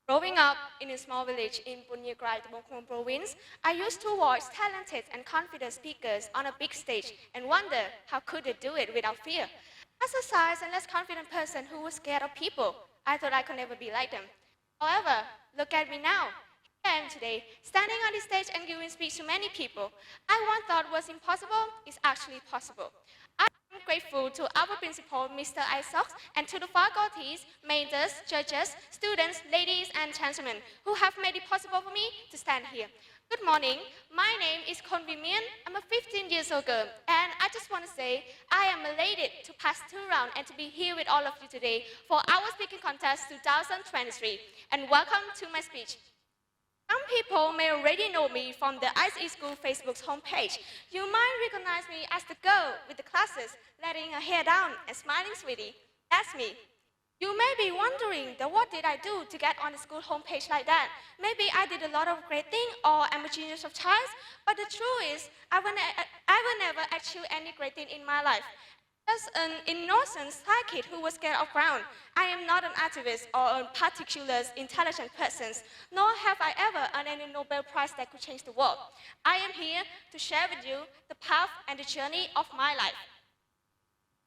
Growing up in a small village in Punyagrai province, I used to watch talented and confident speakers on a big stage and wonder how could they do it without fear. As a shy and less confident person who was scared of people, I thought I could never be like them. However, look at me now. Here I am today, standing on the stage and giving speech to many people. I once thought was impossible is actually possible. I am grateful to our principal, Mr. Isaacs, and to the faculties, mentors, judges, students, ladies and gentlemen, who have made it possible for me to stand here. Good morning, my name is Khun Vimean. I'm a 15 years old girl, and I just want to say I am elated to pass 2 rounds and to be here with all of you today for our speaking contest 2023. And welcome to my speech. Some people may already know me from the ICE School Facebook's homepage. You might recognize me as the girl with the glasses, letting her hair down and smiling sweetie. That's me. You may be wondering that what did I do to get on the school homepage like that? Maybe I did a lot of great things or I'm a genius of choice, but the truth is I will never achieve any great thing in my life. As an innocent shy kid who was scared of ground, I am not an activist or a particular intelligent person, nor have I ever earned any Nobel Prize that could change the world. I am here to share with you the path and the journey of my life.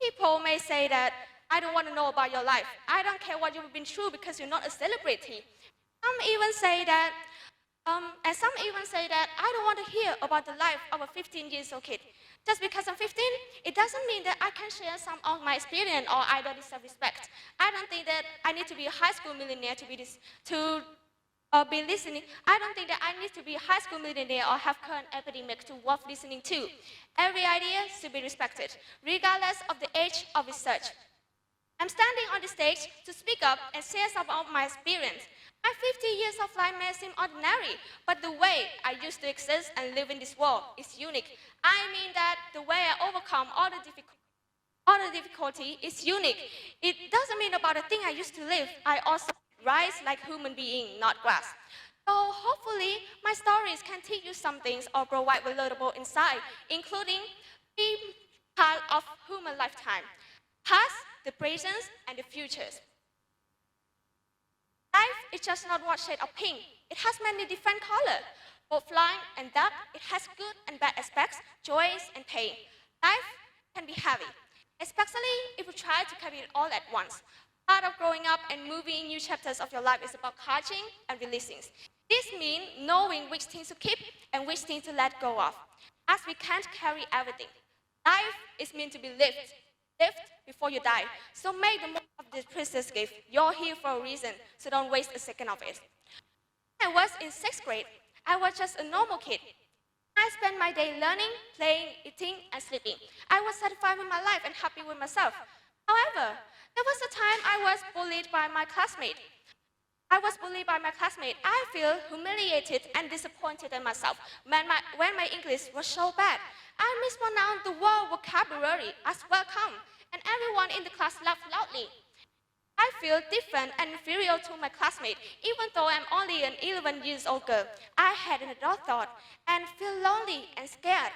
People may say that I don't want to know about your life. I don't care what you've been through because you're not a celebrity. Some even say that I don't want to hear about the life of a 15 years old kid. Just because I'm 15, it doesn't mean that I can share some of my experience or I don't deserve respect. I don't think that I need to be a high school millionaire to be listening. I don't think that I need to be a high school millionaire or have current epidemic to worth listening to. Every idea should be respected, regardless of the age of research. I'm standing on the stage to speak up and share some of my experience. My 50 years of life may seem ordinary, but the way I used to exist and live in this world is unique. I mean that the way I overcome all the difficulty is unique. It doesn't mean about the thing I used to live. I also rise like human being, not grass. So hopefully my stories can teach you some things or provide relatable insight, including 3 parts of human lifetime: past, the present, and the futures. Life is just not one shade of pink. It has many different colors. Both light and dark, it has good and bad aspects, joys and pain. Life can be heavy, especially if you try to carry it all at once. Part of growing up and moving in new chapters of your life is about catching and releasing. This means knowing which things to keep and which things to let go of, as we can't carry everything. Life is meant to be lived before you die. So make the most of this precious gift. You're here for a reason, so don't waste a second of it. When I was in 6th grade, I was just a normal kid. I spent my day learning, playing, eating, and sleeping. I was satisfied with my life and happy with myself. However, there was a time I was bullied by my classmate. I feel humiliated and disappointed in myself when my English was so bad. I mispronounced the word vocabulary as welcome, and everyone in the class laughed loudly. I feel different and inferior to my classmate, even though I'm only an 11 years old girl. I had an adult thought and feel lonely and scared.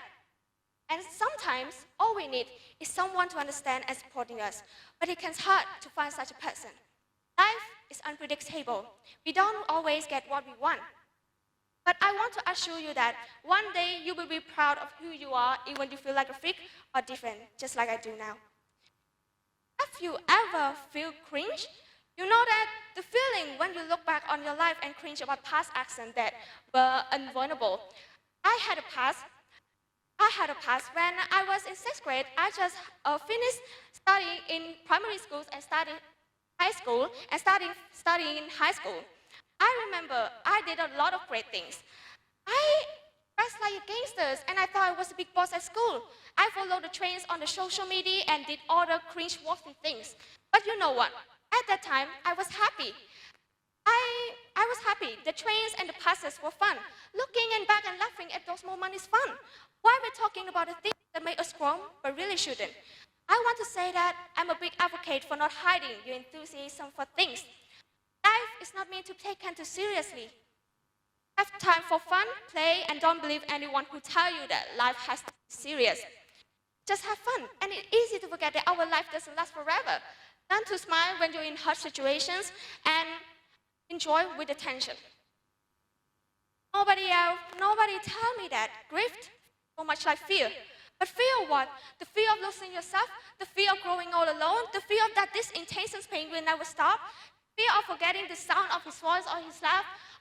And sometimes all we need is someone to understand and supporting us, but it can be hard to find such a person. Life is unpredictable. We don't always get what we want. But I want to assure you that one day you will be proud of who you are, even if you feel like a freak or different, just like I do now. Have you ever feel cringe? You know that the feeling when you look back on your life and cringe about past actions that were unavoidable. I had a past when I was in 6th grade. I just finished studying in primary schools and studying high school and studying in high school. I remember I did a lot of great things. I dressed like gangsters and I thought I was a big boss at school. I followed the trends on the social media and did all the cringe-worthy things. But you know what? At that time, I was happy. I was happy. The trains and the passes were fun. Looking and back and laughing at those moments is fun. Why are we talking about the things that make us grown, but really shouldn't? I want to say that I'm a big advocate for not hiding your enthusiasm for things. Life is not meant to be taken too seriously. Have time for fun, play, and don't believe anyone who tells you that life has to be serious. Just have fun, and it's easy to forget that our life doesn't last forever. Learn to smile when you're in hard situations, and enjoy with attention. Nobody tell me that grief so much like fear. But fear of what? The fear of losing yourself, the fear of growing all alone, the fear of that this intense pain will never stop, fear of forgetting the sound of his voice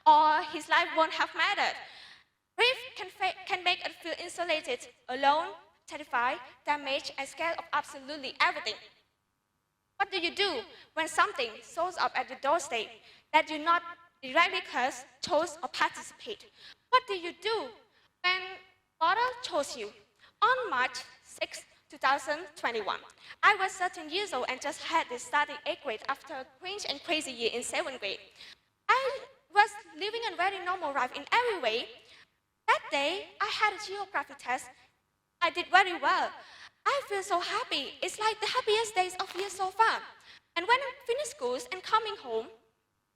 or his life won't have mattered. Grief can make us feel insulated, alone, terrified, damaged, and scared of absolutely everything. What do you do when something shows up at your doorstep that you not directly curse, chose, or participate? What do you do when God chose you? On March 6, 2021, I was 13 years old and just had started 8th grade after a cringe and crazy year in 7th grade. I was living a very normal life in every way. That day, I had a geography test. I did very well. I feel so happy. It's like the happiest days of year so far. And when I finished school and coming home,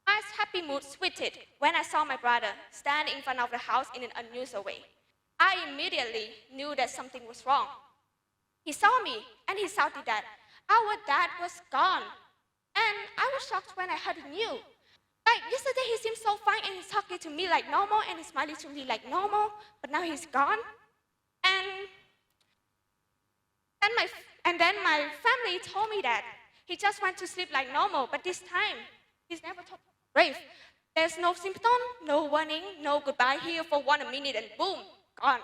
my happy mood switched when I saw my brother stand in front of the house in an unusual way. I immediately knew that something was wrong. He saw me and he shouted that our dad was gone. And I was shocked when I heard the news. Like yesterday he seemed so fine and he's talking to me like normal and he's smiling to me like normal, but now he's gone. And then my family told me that he just went to sleep like normal, but this time he's never talked brave. There's no symptom, no warning, no goodbye here for 1 minute and boom, gone.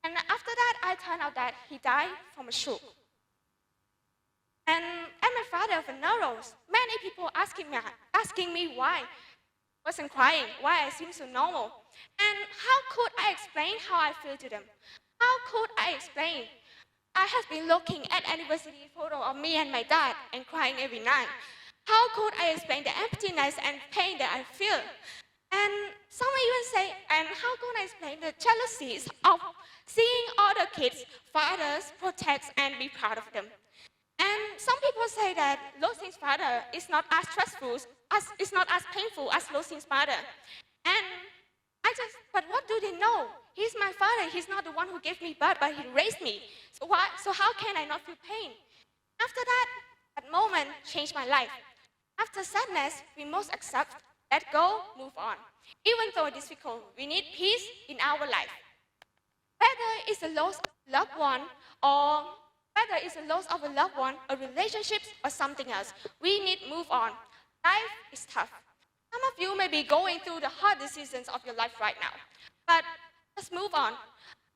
And after that, I turned out that he died from a stroke. And my father of neurons, many people asking me why I wasn't crying, why I seemed so normal. And how could I explain how I feel to them? How could I explain? I have been looking at anniversary photo of me and my dad and crying every night. How could I explain the emptiness and pain that I feel? And some even say, and how could I explain the jealousies of seeing other kids, fathers, protect and be proud of them? And some people say that losing father is not as stressful, it's not as painful as losing mother. And but what do they know? He's my father, he's not the one who gave me birth, but he raised me. So how can I not feel pain? After that moment changed my life. After sadness, we must accept, let go, move on. Even though it's difficult, we need peace in our life. Whether it's a loss of a loved one, or whether it's a loss of a loved one, a relationship, or something else, we need to move on. Life is tough. Some of you may be going through the hard decisions of your life right now, but just move on.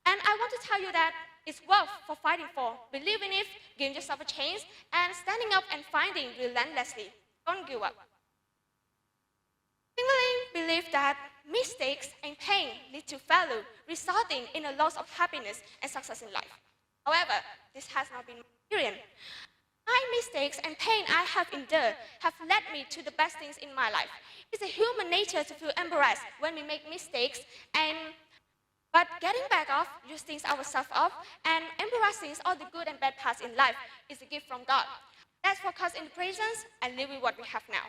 And I want to tell you that it's worth for fighting for. Believe in it, give yourself a chance, and standing up and fighting relentlessly. Don't give up. I believe that mistakes and pain lead to failure, resulting in a loss of happiness and success in life. However, this has not been my experience. My mistakes and pain I have endured have led me to the best things in my life. It's a human nature to feel embarrassed when we make mistakes, but getting back off, dusting ourselves up, and embracing all the good and bad parts in life is a gift from God. Let's focus in the present and live with what we have now.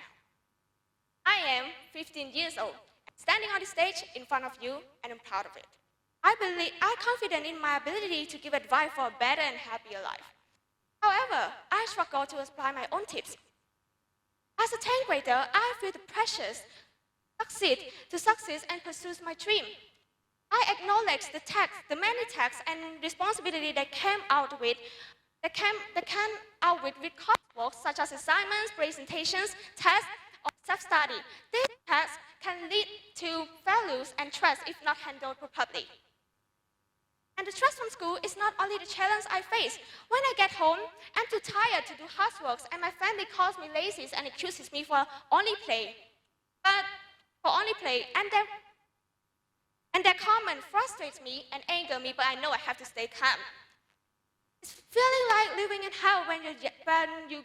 I am 15 years old, standing on the stage in front of you, and I'm proud of it. I'm confident in my ability to give advice for a better and happier life. However, I struggle to apply my own tips. As a 10th grader, I feel the pressures to succeed and pursue my dream. I acknowledge the many tasks and responsibilities that came out with coursework such as assignments, presentations, tests, or self-study. These tasks can lead to failures and stress if not handled properly. And the stress from school is not only the challenge I face. When I get home, I'm too tired to do housework, and my family calls me lazy and accuses me for only play. And their comment frustrates me and angers me, but I know I have to stay calm. It's feeling like living in hell when you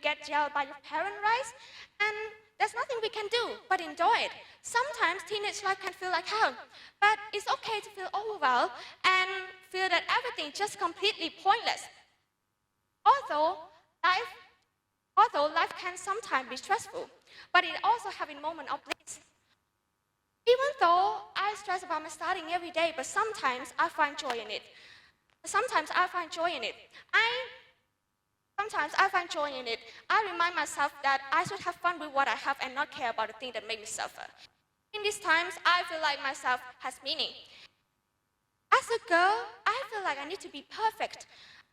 get yelled by your parents, right? And there's nothing we can do but enjoy it. Sometimes teenage life can feel like hell, but it's okay to feel overwhelmed and feel that everything is just completely pointless. Although life can sometimes be stressful, but it also has a moment of bliss. Even though I stress about my studying every day, but sometimes I find joy in it. Sometimes I find joy in it. I remind myself that I should have fun with what I have and not care about the thing that make me suffer. In these times, I feel like myself has meaning. As a girl, I feel like I need to be perfect.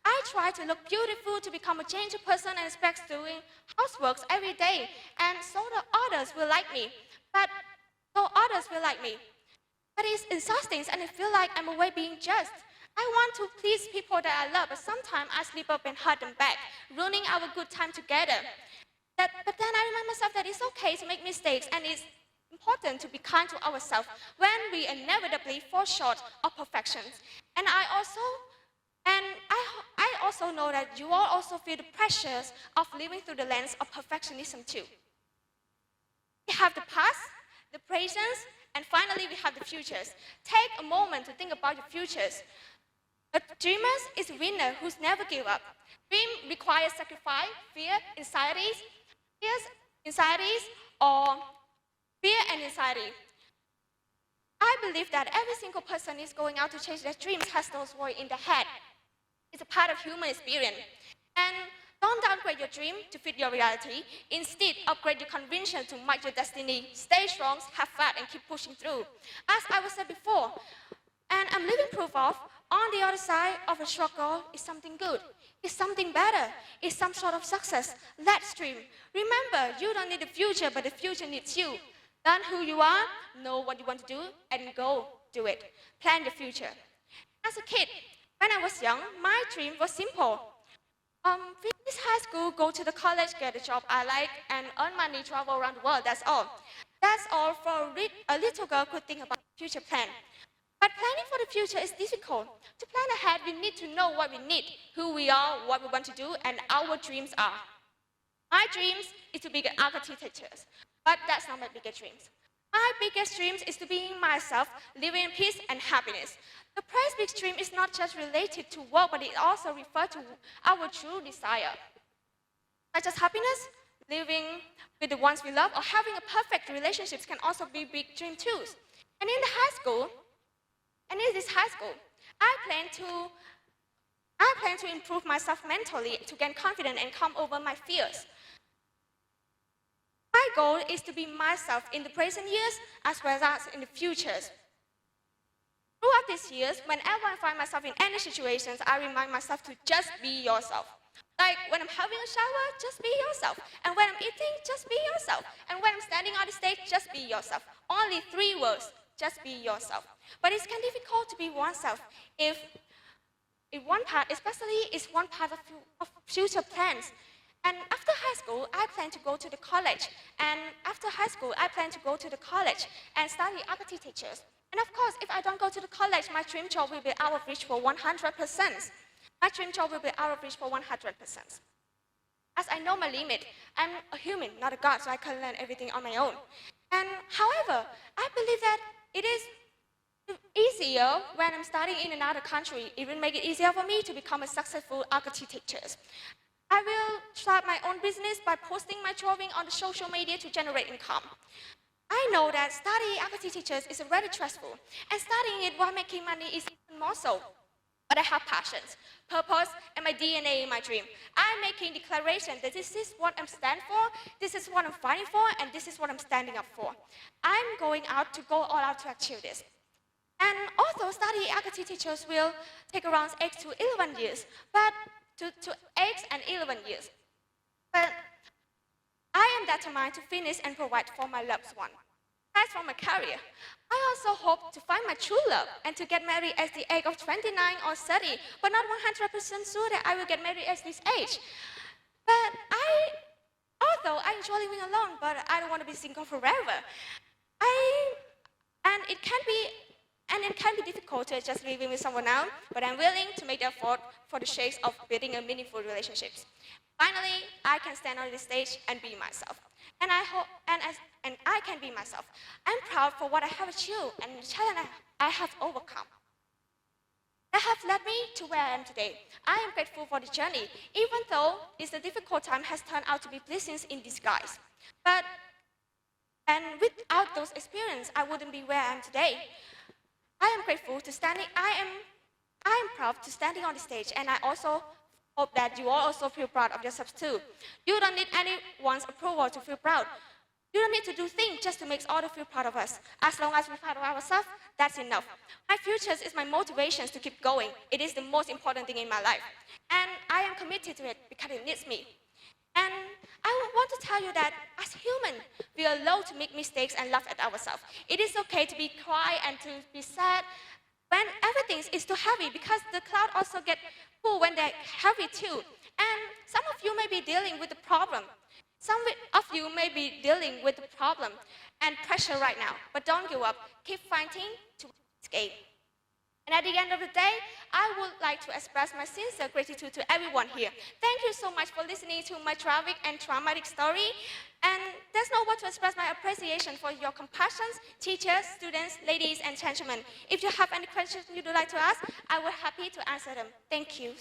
I try to look beautiful, to become a gentle person and expect doing houseworks every day, and so the others will like me. But it's exhausting and I feel like I'm always being judged. I want to please people that I love, but sometimes I slip up and hurt them back, ruining our good time together. But then I remind myself that it's okay to make mistakes and it's important to be kind to ourselves when we inevitably fall short of perfection. And I also know that you all also feel the pressures of living through the lens of perfectionism too. We have the past, the present, and finally we have the futures. Take a moment to think about your futures. A dreamer is a winner who's never give up. Dream requires sacrifice, fear, anxieties, or fear and anxiety. I believe that every single person is going out to chase their dreams has those words in their head. It's a part of human experience. And don't downgrade your dream to fit your reality. Instead, upgrade your conviction to match your destiny. Stay strong, have fun, and keep pushing through. As I was said before, and I'm living proof of, on the other side of a struggle is something good. It's something better. It's some sort of success. Let's dream. Remember, you don't need the future, but the future needs you. Learn who you are, know what you want to do, and go do it. Plan the future. As a kid, when I was young, my dream was simple. Finish high school, go to the college, get a job I like, and earn money, travel around the world, that's all. That's all for a little girl could think about future plan. But planning for the future is difficult. To plan ahead, we need to know what we need, who we are, what we want to do, and our dreams are. My dreams is to be an architect, but that's not my biggest dreams. My biggest dreams is to be myself, living in peace and happiness. The praise big dream is not just related to work, but it also refers to our true desire. Such as happiness, living with the ones we love, or having a perfect relationships can also be big dream too. And in this high school, I plan to improve myself mentally, to gain confidence and come over my fears. My goal is to be myself in the present years as well as in the futures. Throughout these years, whenever I find myself in any situations, I remind myself to just be yourself. Like when I'm having a shower, just be yourself. And when I'm eating, just be yourself. And when I'm standing on the stage, just be yourself. Only 3 words, just be yourself. But it's kind of difficult to be oneself if one part, especially is one part of future plans. And after high school, I plan to go to the college. And after high school, I plan to go to the college and study architecture. And of course, if I don't go to the college, my dream job will be out of reach for 100%. My dream job will be out of reach for 100%. As I know my limit, I'm a human, not a god, so I can learn everything on my own. And however, I believe that it is easier when I'm studying in another country. It will make it easier for me to become a successful architect. I will start my own business by posting my drawing on the social media to generate income. I know that studying architecture is very stressful, and studying it while making money is even more so. But I have passions, purpose, and my DNA in my dream. I'm making declaration that this is what I'm standing for, this is what I'm fighting for, and this is what I'm standing up for. I'm going out to go all out to achieve this. And also, studying architecture will take around 8 to 11 years, but to 8 and 11 years. But I am determined to finish and provide for my loved one. As for my career, I also hope to find my true love and to get married at the age of 29 or 30, but not 100% sure that I will get married at this age. But although I enjoy living alone, but I don't want to be single forever. And it can be difficult to just living with someone else, but I'm willing to make the effort for the sake of building a meaningful relationships. Finally, I can stand on the stage and be myself. And I can be myself. I'm proud for what I have achieved and the challenge I have overcome. That have led me to where I am today. I am grateful for the journey, even though it's a difficult time has turned out to be blessings in disguise. And without those experiences, I wouldn't be where I am today. I am proud to standing on the stage, and I also Hope that you all also feel proud of yourselves too. You don't need anyone's approval to feel proud. You don't need to do things just to make others feel proud of us. As long as we're proud of ourselves, that's enough. My future is my motivation to keep going. It is the most important thing in my life. And I am committed to it because it needs me. And I want to tell you that as humans, we are allowed to make mistakes and laugh at ourselves. It is okay to be cry and to be sad when everything is too heavy, because the cloud also get full when they're heavy too. And some of you may be dealing with the problem. Some of you may be dealing with the problem and pressure right now, but don't give up. Keep fighting to escape. And at the end of the day, I would like to express my sincere gratitude to everyone here. Thank you so much for listening to my tragic and traumatic story. And there's no word to express my appreciation for your compassion, teachers, students, ladies, and gentlemen. If you have any questions you'd like to ask, I will be happy to answer them. Thank you.